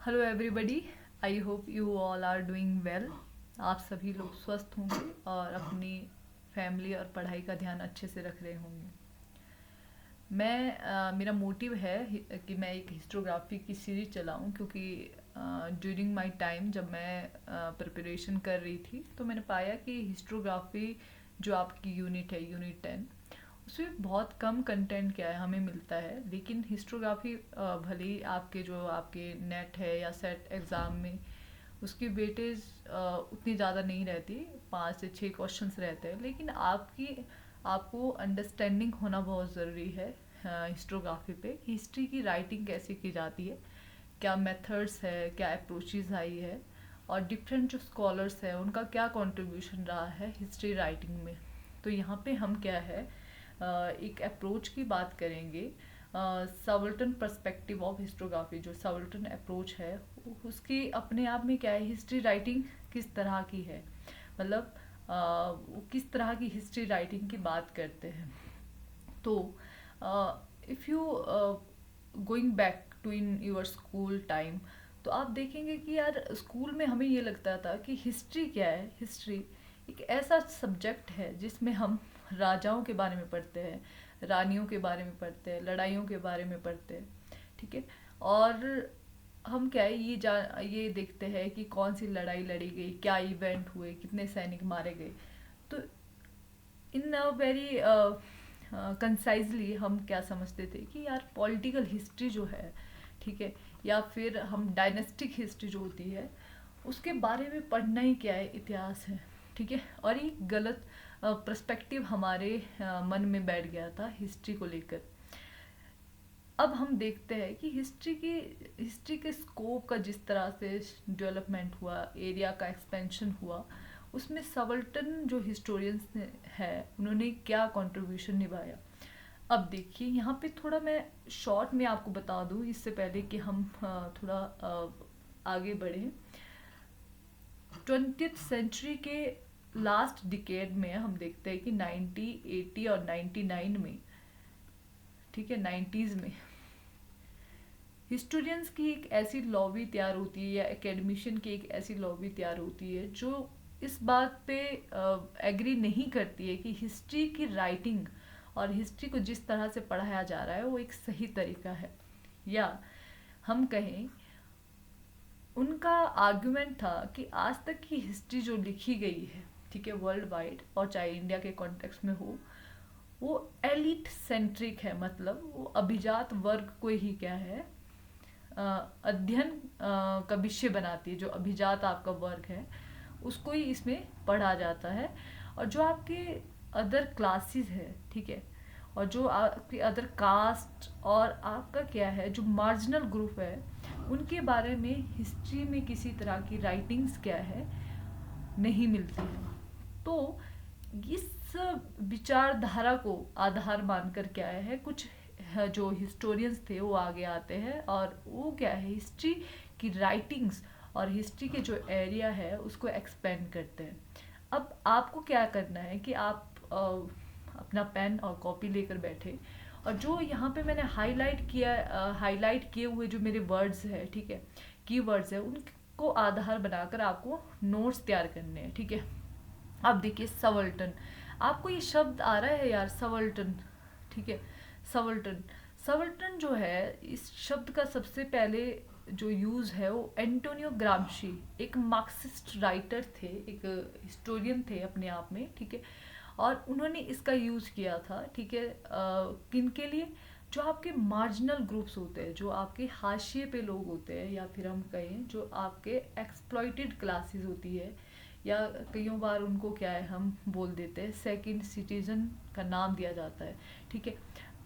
Hello everybody. I hope you all are doing well. आप सभी लोग स्वस्थ होंगे और अपनी फैमिली और पढ़ाई का ध्यान अच्छे से रख रहे होंगे। मेरा मोटिव है कि मैं एक हिस्टोग्राफी की सीरीज चलाऊं, क्योंकि ड्यूरिंग माय टाइम जब मैं प्रिपरेशन कर रही थी तो मैंने पाया कि हिस्टोग्राफी जो आपकी यूनिट है, यूनिट 10, उसमें बहुत कम कंटेंट क्या है हमें मिलता है। लेकिन हिस्टोग्राफी भले ही आपके नेट है या सेट एग्ज़ाम में उसकी वेटेज उतनी ज़्यादा नहीं रहती, 5 से 6 क्वेश्चंस रहते हैं, लेकिन आपको अंडरस्टैंडिंग होना बहुत ज़रूरी है हिस्टोग्राफी पे। हिस्ट्री की राइटिंग कैसे की जाती है, क्या मेथड्स है, क्या अप्रोचेज आई है, और डिफरेंट जो स्कॉलर्स हैं उनका क्या कंट्रीब्यूशन रहा है हिस्ट्री राइटिंग में। तो यहाँ पे हम क्या है एक अप्रोच की बात करेंगे। सवल्टन पर्सपेक्टिव ऑफ हिस्टोग्राफी, जो सवल्टन अप्रोच है उसकी अपने आप में क्या है, हिस्ट्री राइटिंग किस तरह की है, मतलब वो किस तरह की हिस्ट्री राइटिंग की बात करते हैं। तो if you going back to in your school time, तो आप देखेंगे कि यार स्कूल में हमें ये लगता था कि हिस्ट्री क्या है। हिस्ट्री एक ऐसा सब्जेक्ट है जिसमें हम राजाओं के बारे में पढ़ते हैं, रानियों के बारे में पढ़ते हैं, लड़ाइयों के बारे में पढ़ते हैं, ठीक है। और हम क्या है ये देखते हैं कि कौन सी लड़ाई लड़ी गई, क्या इवेंट हुए, कितने सैनिक मारे गए। तो इन अ वेरी कंसाइजली हम क्या समझते थे कि यार पॉलिटिकल हिस्ट्री जो है, ठीक है, या फिर हम डायनेस्टिक हिस्ट्री जो होती है उसके बारे में पढ़ना ही क्या है, इतिहास है, ठीक है। और ये गलत पर्सपेक्टिव हमारे मन में बैठ गया था हिस्ट्री को लेकर। अब हम देखते हैं कि हिस्ट्री के स्कोप का जिस तरह से डेवलपमेंट हुआ, एरिया का एक्सपेंशन हुआ, उसमें सवल्टन जो हिस्टोरियंस है उन्होंने क्या कंट्रीब्यूशन निभाया। अब देखिए यहाँ पे थोड़ा मैं शॉर्ट में आपको बता दूँ इससे पहले कि हम थोड़ा आगे बढ़ें। 20th सेंचुरी के लास्ट डिकेड में हम देखते हैं कि 90, 80 और 99 में, ठीक है, 90s में हिस्टोरियंस की एक ऐसी लॉबी तैयार होती है, या एकेडमिशियन की एक ऐसी लॉबी तैयार होती है जो इस बात पे एग्री नहीं करती है कि हिस्ट्री की राइटिंग और हिस्ट्री को जिस तरह से पढ़ाया जा रहा है वो एक सही तरीका है। या हम कहें उनका आर्गुमेंट था कि आज तक की हिस्ट्री जो लिखी गई है, ठीक है, वर्ल्ड वाइड और चाहे इंडिया के कॉन्टेक्स्ट में हो, वो एलिट सेंट्रिक है। मतलब वो अभिजात वर्ग को ही क्या है अध्ययन का विषय बनाती है। जो अभिजात आपका वर्ग है उसको ही इसमें पढ़ा जाता है, और जो आपके अदर क्लासेस है, ठीक है, और जो आपके अदर कास्ट और आपका क्या है जो मार्जिनल ग्रुप है, उनके बारे में हिस्ट्री में किसी तरह की राइटिंग्स क्या है नहीं मिलती है। तो इस विचारधारा को आधार मानकर क्या है कुछ जो हिस्टोरियंस थे वो आगे आते हैं, और वो क्या है हिस्ट्री की राइटिंग्स और हिस्ट्री के जो एरिया है उसको एक्सपेंड करते हैं। अब आपको क्या करना है कि आप अपना पेन और कॉपी लेकर बैठे, और जो यहाँ पे मैंने हाईलाइट किए हुए जो मेरे वर्ड्स है, ठीक है, कीवर्ड्स है, उनको आधार बनाकर आपको नोट्स तैयार करने हैं, ठीक है। अब देखिए सवल्टन, आपको ये शब्द आ रहा है यार, सवल्टन, ठीक है। सवल्टन सवल्टन जो है, इस शब्द का सबसे पहले जो यूज़ है वो एंटोनियो ग्राम्शी, एक मार्क्सिस्ट राइटर थे, एक हिस्टोरियन थे अपने आप में, ठीक है। और उन्होंने इसका यूज़ किया था, ठीक है, किन के लिए, जो आपके मार्जिनल ग्रुप्स होते हैं, जो आपके हाशिए पे लोग होते हैं, या फिर हम कहें जो आपके एक्सप्लॉइटेड क्लासेस होती है, या कईयों बार उनको क्या है हम बोल देते हैं सेकंड सिटीजन का नाम दिया जाता है, ठीक है।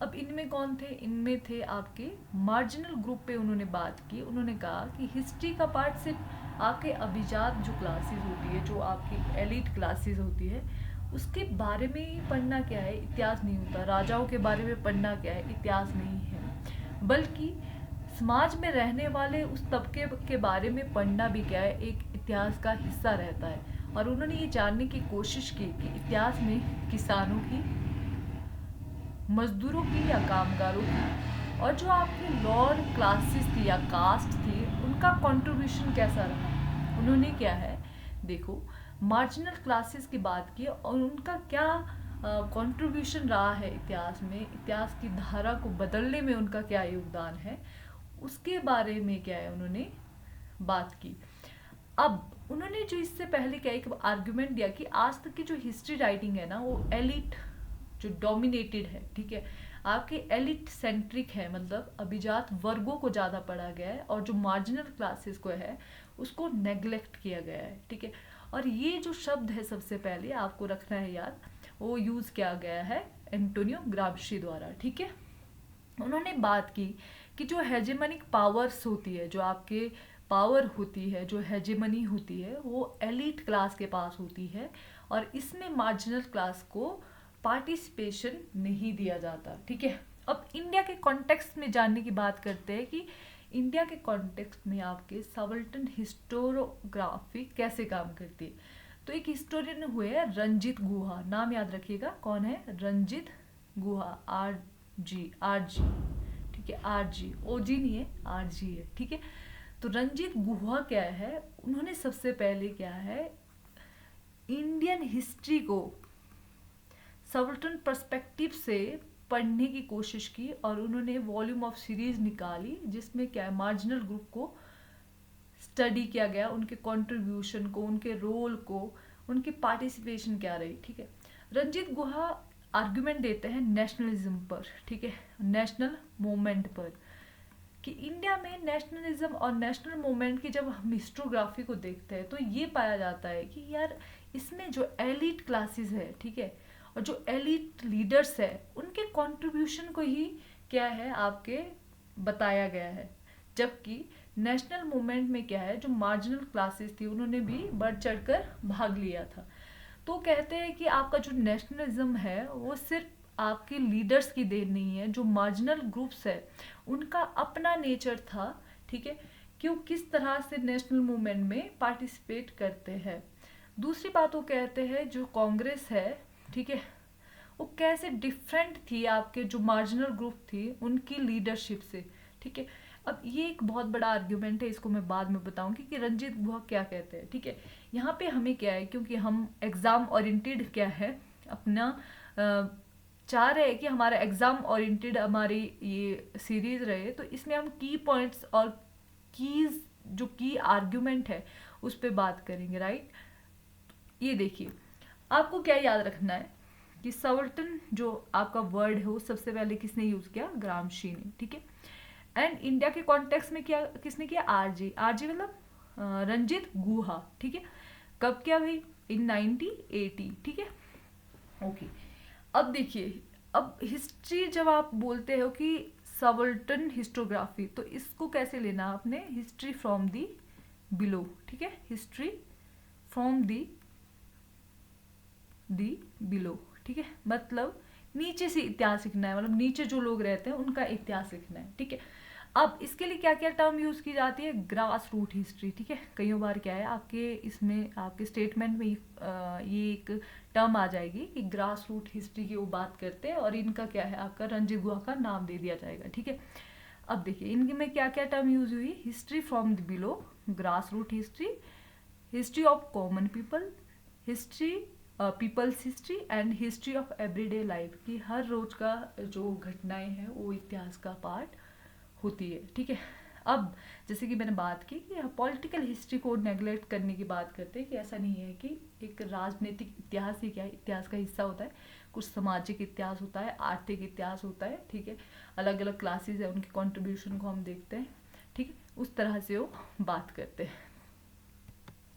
अब इनमें कौन थे, इनमें थे आपके मार्जिनल ग्रुप पे उन्होंने बात की। उन्होंने कहा कि हिस्ट्री का पार्ट सिर्फ आपके अभिजात जो क्लासेस होती है, जो आपकी एलिट क्लासेस होती है, उसके बारे में ही पढ़ना क्या है, इतिहास नहीं होता। राजाओं के बारे में पढ़ना क्या है, इतिहास नहीं है, बल्कि समाज में रहने वाले उस तबके के बारे में पढ़ना भी क्या है, एक इतिहास का हिस्सा रहता है। और उन्होंने ये जानने की कोशिश की कि इतिहास में किसानों की, मजदूरों की या कामगारों की और जो आपकी लोअर क्लासेस थी या कास्ट थी उनका कंट्रीब्यूशन कैसा रहा। उन्होंने क्या है, देखो, मार्जिनल क्लासेस की बात की और उनका क्या कंट्रीब्यूशन रहा है इतिहास में, इतिहास की धारा को बदलने में उनका क्या योगदान है, उसके बारे में क्या है उन्होंने बात की। अब उन्होंने जो इससे पहले क्या एक आर्गुमेंट दिया कि आज तक की जो हिस्ट्री राइटिंग है ना वो एलिट जो डोमिनेटेड है, ठीक है, आपके एलिट सेंट्रिक है, मतलब अभिजात वर्गों को ज़्यादा पढ़ा गया है और जो मार्जिनल क्लासेस को है उसको नेग्लेक्ट किया गया है, ठीक है। और ये जो शब्द है सबसे पहले आपको रखना है याद, वो यूज़ किया गया है एंटोनियो ग्राम्शी द्वारा, ठीक है। उन्होंने बात की कि जो हेजेमनिक पावर्स होती है, जो आपके पावर होती है, जो हेजेमनी होती है वो एलिट क्लास के पास होती है और इसमें मार्जिनल क्लास को पार्टिसिपेशन नहीं दिया जाता, ठीक है। अब इंडिया के कॉन्टेक्स्ट में जानने की बात करते हैं कि इंडिया के कॉन्टेक्स्ट में आपके सबाल्टर्न हिस्टोरियोग्राफी कैसे काम करती है। तो एक हिस्टोरियन हुए हैं रंजीत गुहा, नाम याद रखिएगा कौन है, रंजीत गुहा, आर जी, ठीक है, आर जी, ओ जी नहीं है, आर जी है, ठीक है। तो रंजीत गुहा क्या है, उन्होंने सबसे पहले क्या है इंडियन हिस्ट्री को सबाल्टर्न पर्सपेक्टिव से पढ़ने की कोशिश की और उन्होंने वॉल्यूम ऑफ सीरीज निकाली जिसमें क्या है मार्जिनल ग्रुप को स्टडी किया गया, उनके कंट्रीब्यूशन को, उनके रोल को, उनकी पार्टिसिपेशन क्या रही, ठीक है। रंजीत गुहा आर्गुमेंट देते हैं नेशनलिज्म पर, ठीक है, नेशनल मूवमेंट पर, कि इंडिया में नेशनलिज्म और नेशनल मूवमेंट की जब हम हिस्टोग्राफी को देखते हैं तो ये पाया जाता है कि यार इसमें जो एलिट क्लासेस है, ठीक है, और जो एलिट लीडर्स है उनके कंट्रीब्यूशन को ही क्या है आपके बताया गया है। जबकि नेशनल मूवमेंट में क्या है जो मार्जिनल क्लासेस थी उन्होंने भी बढ़ चढ़कर भाग लिया था। तो कहते हैं कि आपका जो नेशनलिज्म है वो सिर्फ आपके लीडर्स की देन नहीं है, जो मार्जिनल ग्रुप्स है उनका अपना नेचर था, ठीक है, कि वो किस तरह से नेशनल मूवमेंट में पार्टिसिपेट करते हैं। दूसरी बात वो कहते हैं जो कांग्रेस है, ठीक है, वो कैसे डिफरेंट थी आपके जो मार्जिनल ग्रुप थी उनकी लीडरशिप से, ठीक है। अब ये एक बहुत बड़ा आर्ग्यूमेंट है, इसको मैं बाद में बताऊंगी कि रंजीत गुहा क्या कहते हैं, ठीक है। यहाँ पे हमें क्या है, क्योंकि हम एग्जाम ओरिएंटेड क्या है अपना चाह रहे हैं कि हमारा एग्जाम ओरिएंटेड हमारी ये सीरीज रहे, तो इसमें हम की पॉइंट्स और कीज जो की आर्ग्यूमेंट है उस पर बात करेंगे, राइट। ये देखिए आपको क्या याद रखना है कि सबाल्टर्न जो आपका वर्ड है वो सबसे पहले किसने यूज किया, ग्राम्शी ने, ठीक है। एंड इंडिया के कॉन्टेक्स्ट में क्या किसने किया, आरजी, आरजी मतलब रंजीत गुहा, ठीक है। कब क्या भाई, इन 1980, ठीक है, ओके। अब देखिए, अब हिस्ट्री जब आप बोलते हो कि सबाल्टर्न हिस्टोग्राफी, तो इसको कैसे लेना आपने, हिस्ट्री फ्रॉम दी बिलो, ठीक है, हिस्ट्री फ्रॉम दी बिलो, ठीक है, मतलब नीचे से इतिहास सीखना है, मतलब नीचे जो लोग रहते हैं उनका इतिहास सीखना है, ठीक है। अब इसके लिए क्या क्या टर्म यूज की जाती है, ग्रास रूट हिस्ट्री, ठीक है। कई बार क्या है आपके इसमें आपके स्टेटमेंट में ये एक टर्म आ जाएगी कि ग्रास रूट हिस्ट्री की वो बात करते हैं और इनका क्या है आपका रंजीत गुहा का नाम दे दिया जाएगा, ठीक है। अब देखिए इनके में क्या क्या टर्म यूज हुई, history from the below, grass root history, history of common people, history people's history and history of everyday life, की हर रोज का जो घटनाएं हैं वो इतिहास का पार्ट होती है, ठीक है। अब जैसे कि मैंने बात की कि पॉलिटिकल हिस्ट्री को नेग्लेक्ट करने की बात करते हैं कि ऐसा नहीं है कि एक राजनीतिक इतिहास ही क्या है इतिहास का हिस्सा होता है, कुछ सामाजिक इतिहास होता है, आर्थिक इतिहास होता है, ठीक है, अलग अलग क्लासेस है उनके कंट्रीब्यूशन को हम देखते हैं, ठीक है, उस तरह से वो बात करते हैं,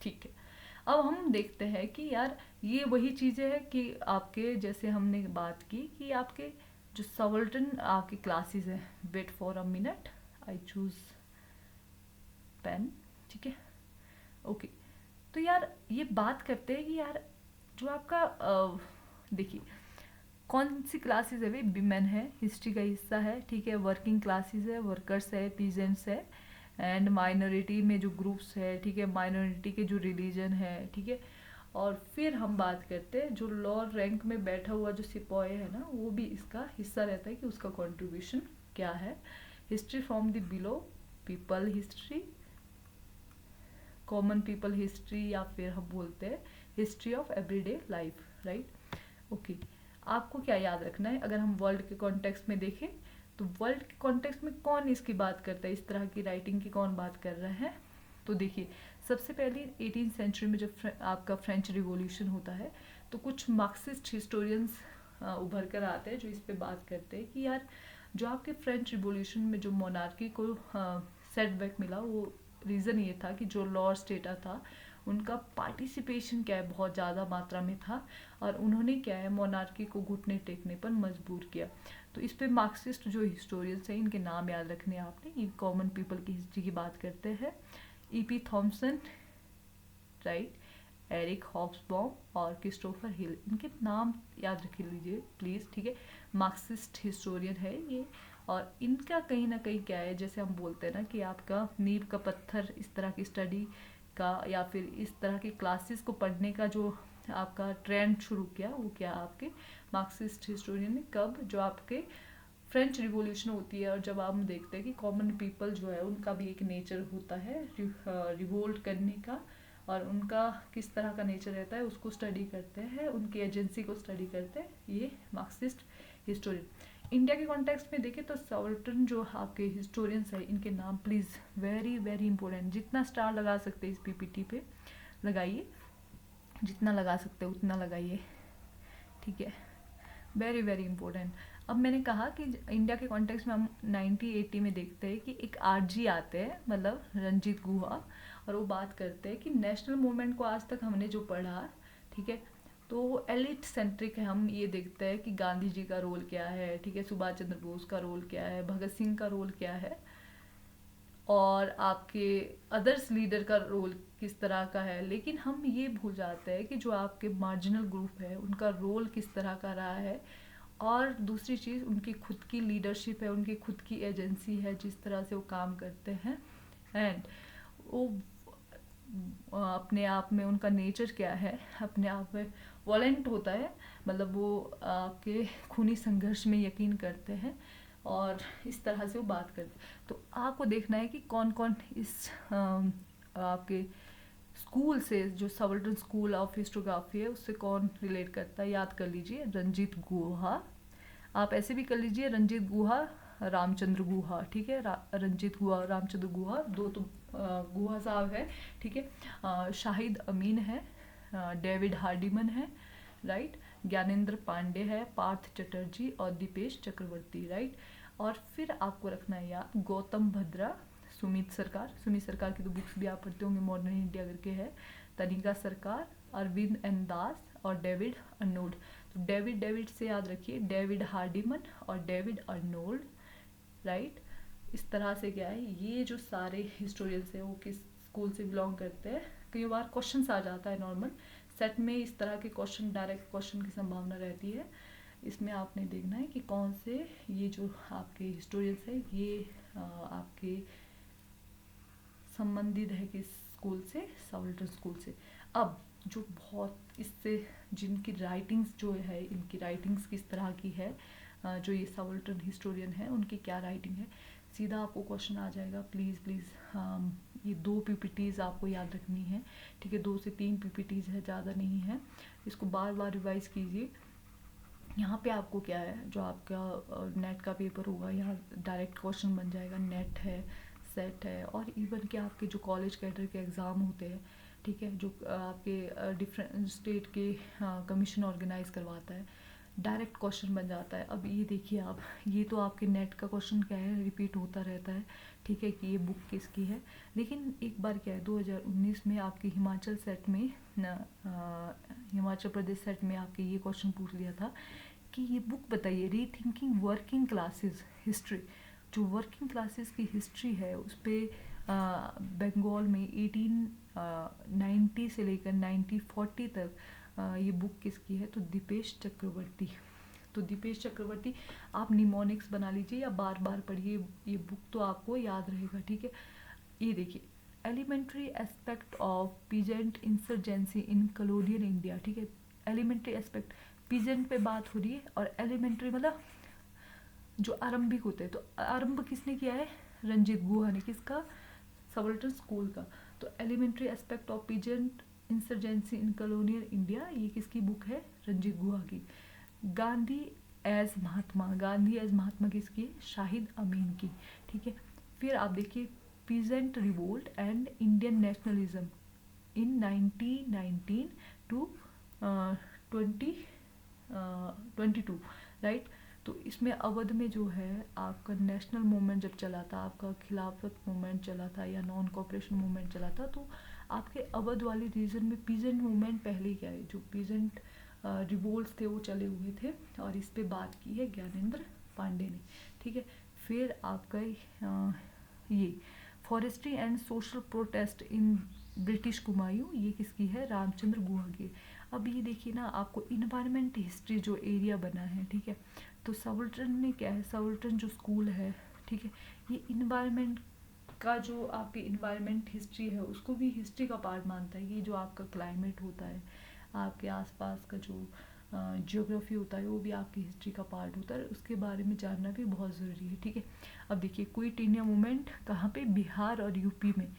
ठीक है। अब हम देखते हैं कि यार ये वही चीज़ें हैं कि आपके जैसे हमने बात की कि आपके जो सबाल्टर्न आपकी क्लासेस है, wait for a minute I choose pen, ठीक है, ओके। तो यार ये बात करते हैं कि यार जो आपका देखिए कौन सी क्लासेस है भाई, विमेन है, हिस्ट्री का हिस्सा है, ठीक है, वर्किंग क्लासेस है, वर्कर्स है, पीजेंट्स है, एंड माइनॉरिटी में जो ग्रुप्स है, ठीक है, माइनॉरिटी के जो रिलीजन है, ठीक है। और फिर हम बात करते हैं जो लोअर रैंक में बैठा हुआ जो सिपाही है ना वो भी इसका हिस्सा रहता है कि उसका कंट्रीब्यूशन क्या है? History from the below, people history, common people history, या फिर हम बोलते हैं history of everyday life, right? Okay, आपको क्या याद रखना है? अगर हम वर्ल्ड के कॉन्टेक्स्ट में देखें तो वर्ल्ड के कॉन्टेक्स्ट में कौन इसकी बात करता है, इस तरह की राइटिंग की कौन बात कर रहा है? तो देखिए, सबसे पहले 18वीं सेंचुरी में जब आपका फ्रेंच रिवॉल्यूशन होता है तो कुछ मार्क्सिस्ट हिस्टोरियंस उभर कर आते हैं जो इस पे बात करते हैं कि यार जो आपके फ्रेंच रिवॉल्यूशन में जो मोनार्की को सेटबैक मिला, वो रीज़न ये था कि जो लॉर्ड स्टेटा था उनका पार्टिसिपेशन क्या है बहुत ज़्यादा मात्रा में था, और उन्होंने क्या है मोनार्की को घुटने टेकने पर मजबूर किया। तो इस पे मार्क्सिस्ट जो हिस्टोरियंस हैं इनके नाम याद रखने हैं आपने। ये कॉमन पीपल की हिस्ट्री की बात करते हैं, E.P. Thompson, right, Eric Hobsbawm और क्रिस्टोफर हिल, इनके नाम याद रख लीजिए प्लीज़, ठीक है? मार्क्सिस्ट हिस्टोरियन है ये, और इनका कहीं ना कहीं क्या है, जैसे हम बोलते हैं ना कि आपका नींव का पत्थर इस तरह की स्टडी का या फिर इस तरह की क्लासेस को पढ़ने का जो आपका ट्रेंड शुरू किया, वो क्या आपके मार्क्सिस्ट हिस्टोरियन ने कब, जो आपके फ्रेंच रिवॉल्यूशन होती है और जब हम देखते हैं कि कॉमन पीपल जो है उनका भी एक नेचर होता है रिवोल्ट करने का, और उनका किस तरह का नेचर रहता है उसको स्टडी करते हैं, उनकी एजेंसी को स्टडी करते हैं ये मार्क्सिस्ट हिस्टोरियन। इंडिया के कॉन्टेक्स्ट में देखें तो सॉल्टन जो आपके हिस्टोरियंस है इनके नाम प्लीज़ वेरी वेरी इंपॉर्टेंट, जितना स्टार लगा सकते हैं इस पीपीटी पे लगाइए, जितना लगा सकते हैं उतना लगाइए, ठीक है? Very very important. अब मैंने कहा कि इंडिया के कॉन्टेक्स्ट में हम 1980 में देखते हैं कि एक आरजी आते हैं, मतलब रंजीत गुहा, और वो बात करते हैं कि नेशनल मूवमेंट को आज तक हमने जो पढ़ा, ठीक है, तो एलिट सेंट्रिक है। हम ये देखते हैं कि गांधी जी का रोल क्या है, ठीक है, सुभाष चंद्र बोस का रोल क्या है, भगत सिंह का रोल क्या है, और आपके अदर्स लीडर का रोल किस तरह का है, लेकिन हम ये भूल जाते हैं कि जो आपके मार्जिनल ग्रुप है उनका रोल किस तरह का रहा है, और दूसरी चीज़ उनकी खुद की लीडरशिप है, उनकी खुद की एजेंसी है, जिस तरह से वो काम करते हैं, एंड वो अपने आप में उनका नेचर क्या है, अपने आप में वॉलेंट होता है, मतलब वो आपके खूनी संघर्ष में यकीन करते हैं, और इस तरह से वो बात करते हैं। तो आपको देखना है कि कौन कौन इस आपके स्कूल से, जो सवल्टन स्कूल ऑफ हिस्टोग्राफी है उससे कौन रिलेट करता है। याद कर लीजिए रंजीत गुहा, आप ऐसे भी कर लीजिए रंजीत गुहा रामचंद्र गुहा, ठीक है? रंजीत गुहा रामचंद्र गुहा, दो तो गुहा साहब है, ठीक है? शाहिद अमीन है, डेविड हार्डिमन है, राइट, ज्ञानेंद्र पांडे है, पार्थ चटर्जी और दीपेश चक्रवर्ती, राइट। और फिर आपको रखना है याद गौतम भद्रा, सुमित सरकार की तो बुक्स भी आप पढ़ते होंगे, मॉडर्न इंडिया करके है, तनिका सरकार, अरविंद एन दास और डेविड अर्नोल्ड। तो डेविड से याद रखिए डेविड हार्डिमन और डेविड अर्नोल्ड, राइट। इस तरह से क्या है, ये जो सारे हिस्टोरियंस हैं वो किस स्कूल से बिलोंग करते हैं। कई बार क्वेश्चन आ जाता है नॉर्मल सेट में, इस तरह के क्वेश्चन, डायरेक्ट क्वेश्चन की संभावना रहती है। इसमें आपने देखना है कि कौन से ये जो आपके हिस्टोरियंस है ये आपके संबंधित है किस स्कूल से, सवल्टन स्कूल से। अब जो बहुत इससे जिनकी राइटिंग्स जो है, इनकी राइटिंग्स किस तरह की है, जो ये सवल्टन हिस्टोरियन है उनकी क्या राइटिंग है, सीधा आपको क्वेश्चन आ जाएगा। प्लीज़ ये 2 पीपीटीज़ आपको याद रखनी है, ठीक है? 2 से 3 पीपीटीज़ है, ज़्यादा नहीं है। इसको बार बार रिवाइज कीजिए। यहाँ पे आपको क्या है, जो आपका नेट का पेपर होगा यहाँ डायरेक्ट क्वेश्चन बन जाएगा, नेट है, सेट है, और इवन के आपके जो कॉलेज कैडर के एग्ज़ाम होते हैं, ठीक है, जो आपके डिफरेंट स्टेट के कमीशन ऑर्गेनाइज करवाता है, डायरेक्ट क्वेश्चन बन जाता है। अब ये देखिए आप, ये तो आपके नेट का क्वेश्चन क्या है, रिपीट होता रहता है, ठीक है, कि ये बुक किसकी है। लेकिन एक बार क्या है, 2019 में आपके हिमाचल सेट में हिमाचल प्रदेश सेट में आपके ये क्वेश्चन पूछ लिया था कि ये बुक बताइए, रीथिंकिंग वर्किंग क्लासेस हिस्ट्री। जो वर्किंग क्लासेस की हिस्ट्री है उस पर बंगाल में 1890 से लेकर 1940 तक ये बुक किसकी है, तो दीपेश चक्रवर्ती। तो दीपेश चक्रवर्ती आप निमोनिक्स बना लीजिए या बार बार पढ़िए, ये बुक तो आपको याद रहेगा, ठीक है? ये देखिए, elementary aspect of peasant insurgency in colonial India, ठीक है? एलिमेंट्री एस्पेक्ट, पीजेंट पे बात हो रही है, और एलिमेंट्री मतलब जो आरंभिक होते हैं, तो आरंभ किसने किया है? रंजीत गुहा ने। किसका? सबल्टन स्कूल का। तो elementary aspect of peasant insurgency in colonial India, ये किसकी बुक है? रंजीत गुहा की। गांधी एज महात्मा, गांधी एज महात्मा किसकी? शाहिद अमीन की। ठीक है। फिर आप देखिए peasant revolt and Indian nationalism in 1919 to 2022, right. तो इसमें अवध में जो है आपका नेशनल मूवमेंट जब चला था, आपका खिलाफत मूवमेंट चला था या नॉन कॉपरेशन मूवमेंट चला था, तो आपके अवध वाले रीजन में पीजेंट मूवमेंट पहले ही क्या है, जो पीजेंट रिवोल्ट्स थे वो चले हुए थे, और इस पे बात की है ज्ञानेंद्र पांडे ने। ठीक है। फिर आपका ये forestry and social protest in British Kumaon, ये किसकी है? रामचंद्र गुहा की। अब ये देखिए ना, आपको इन्वायरमेंट हिस्ट्री जो एरिया बना है, ठीक है, तो सवल्टन ने क्या है, सवल्टन जो स्कूल है, ठीक है, ये इन्वायरमेंट का जो आपकी इन्वायरमेंट हिस्ट्री है उसको भी हिस्ट्री का पार्ट मानता है। ये जो आपका क्लाइमेट होता है, आपके आसपास का जो जियोग्राफी होता है, वो भी आपकी हिस्ट्री का पार्ट होता है, उसके बारे में जानना भी बहुत ज़रूरी है। ठीक है। अब देखिए क्विट इंडिया मूवमेंट कहाँ पे? बिहार और यूपी में।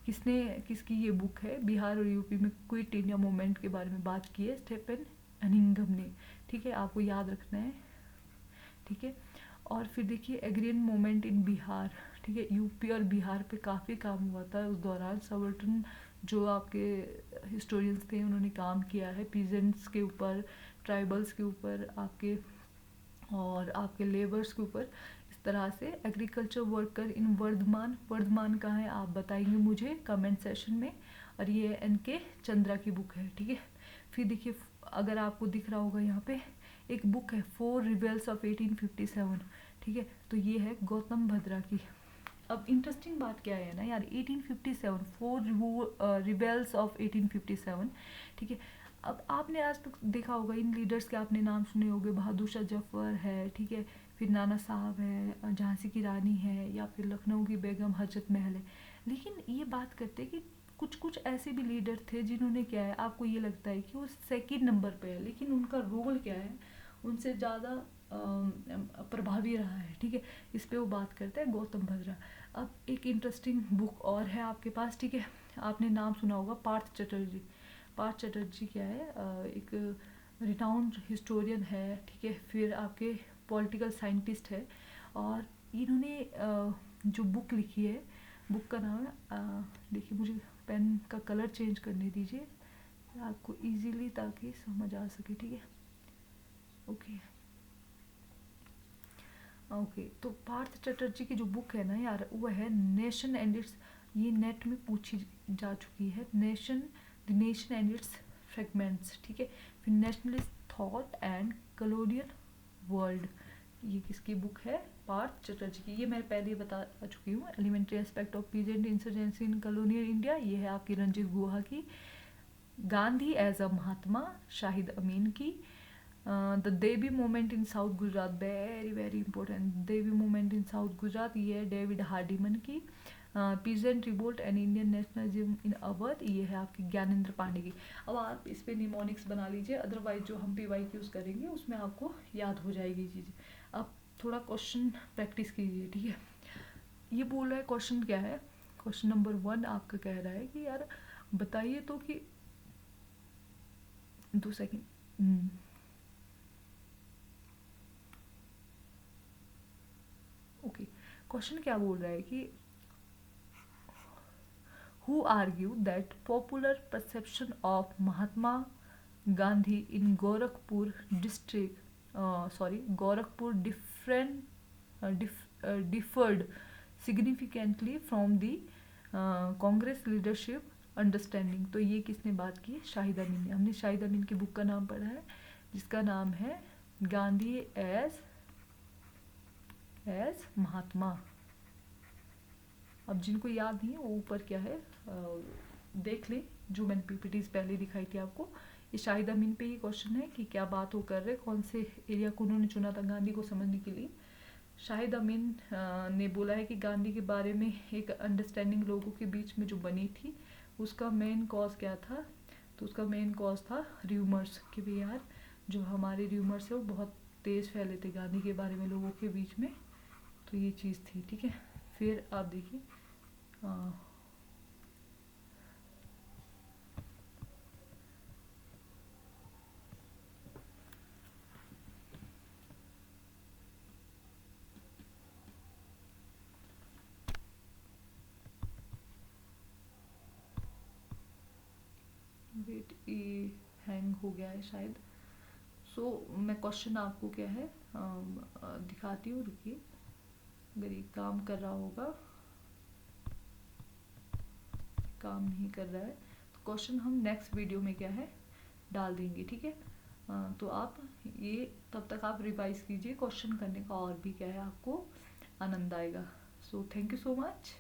किसकी ये बुक है? बिहार और यूपी में क्विट इंडिया मूवमेंट के बारे में बात की है स्टेफन हनिंगम ने। ठीक है, आपको याद रखना है। ठीक है। और फिर देखिए एग्रियन मूवमेंट इन बिहार, ठीक है, यूपी और बिहार पे काफ़ी काम हुआ था उस दौरान। सवल्टन जो आपके हिस्टोरियंस थे उन्होंने काम किया है पीजेंट्स के ऊपर, ट्राइबल्स के ऊपर, आपके और आपके लेबर्स के ऊपर। इस तरह से agriculture worker in Bardhaman, Bardhaman कहाँ है आप बताएंगे मुझे कमेंट सेशन में। और ये एन.के. चंद्रा की बुक है। ठीक है। फिर देखिए अगर आपको दिख रहा होगा यहाँ पे एक बुक है 4 रिबेल्स ऑफ 1857, ठीक है, तो ये है गौतम भद्रा की। अब इंटरेस्टिंग बात क्या है ना यार, 1857 4 रिबेल्स ऑफ 1857, ठीक है। अब आपने आज तक देखा होगा इन लीडर्स के आपने नाम सुने होंगे, बहादुर शाह जफर है, ठीक है, फिर नाना साहब है, झांसी की रानी है, या फिर लखनऊ की बेगम हजरत महल है। लेकिन ये बात करते हैं कि कुछ कुछ ऐसे भी लीडर थे जिन्होंने क्या है, आपको ये लगता है कि वो सेकंड नंबर पे है, लेकिन उनका रोल क्या है उनसे ज़्यादा प्रभावी रहा है। ठीक है। इस पे वो बात करते हैं गौतम भद्रा। अब एक इंटरेस्टिंग बुक और है आपके पास, ठीक है, आपने नाम सुना होगा पार्थ चटर्जी। पार्थ चटर्जी क्या है, एक रिनाउंड हिस्टोरियन है, ठीक है, फिर आपके पॉलिटिकल साइंटिस्ट है, और इन्होंने जो बुक लिखी है, बुक का नाम है, देखिए मुझे पेन का कलर चेंज करने दीजिए आपको इजीली ताकि समझ आ सके। ठीक है। ओके ओके, तो पार्थ चटर्जी की जो बुक है ना यार, वो है नेशन एंड इट्स, ये नेट में पूछी जा चुकी है, the nation and it's fragments. ठीक है। फिर nationalist thought and colonial world, ये किसकी बुक है? पार्थ चटर्जी की। ये मैं पहले ही बता चुकी हूँ, elementary aspect of peasant insurgency in colonial India, ये है आपकी रंजीत गुहा की। गांधी एज अ महात्मा, शाहिद अमीन की। The Devi movement in south Gujarat, very very important, Devi movement in south Gujarat, ये है डेविड हार्डिमन की। Peasant revolt and Indian nationalism in Awadh, ये है आपकी ज्ञानेंद्र पांडे की। अब आप इस पे निमोनिक्स बना लीजिए, अदरवाइज जो हम PYQs करेंगे उसमें आपको याद हो जाएगी चीज़ें। अब थोड़ा क्वेश्चन प्रैक्टिस कीजिए। ठीक है। ये बोल रहा है क्वेश्चन क्या है, क्वेश्चन नंबर 1 आपका कह रहा है कि यार बताइए तो कि 2 सेकेंड, ओके, क्वेश्चन क्या बोल रहा है कि who argue that popular perception of Mahatma Gandhi in Gorakhpur district, Gorakhpur differed significantly from the Congress leadership understanding. तो ये किसने बात की? शाहिद अमीन ने। हमने शाहिद अमीन की बुक का नाम पढ़ा है जिसका नाम है गांधी एज महात्मा। अब जिनको याद नहीं है वो ऊपर क्या है देख लें, जो मैंने PPTs पहले दिखाई थी आपको। ये शाहिद अमीन पे ये क्वेश्चन है कि क्या बात वो कर रहे, कौन से एरिया को उन्होंने चुना था गांधी को समझने के लिए। शाहिद अमीन ने बोला है कि गांधी के बारे में एक अंडरस्टैंडिंग लोगों के बीच में जो बनी थी, उसका मेन कॉज क्या था? तो उसका मेन कॉज था र्यूमर्स, कि भाई यार जो हमारे र्यूमर्स है वो बहुत तेज़ फैले थे गांधी के बारे में लोगों के बीच में, तो ये चीज़ थी। ठीक है, फिर आप देखिए वेट, ये हैंग हो गया है शायद। सो मैं क्वेश्चन आपको क्या है दिखाती हूँ, रुकिए। अगर ये काम कर रहा होगा, काम नहीं कर रहा है तो क्वेश्चन हम नेक्स्ट वीडियो में क्या है डाल देंगे। ठीक है, तो आप ये तब तक आप रिवाइज कीजिए, क्वेश्चन करने का और भी क्या है आपको आनंद आएगा। So thank you so much.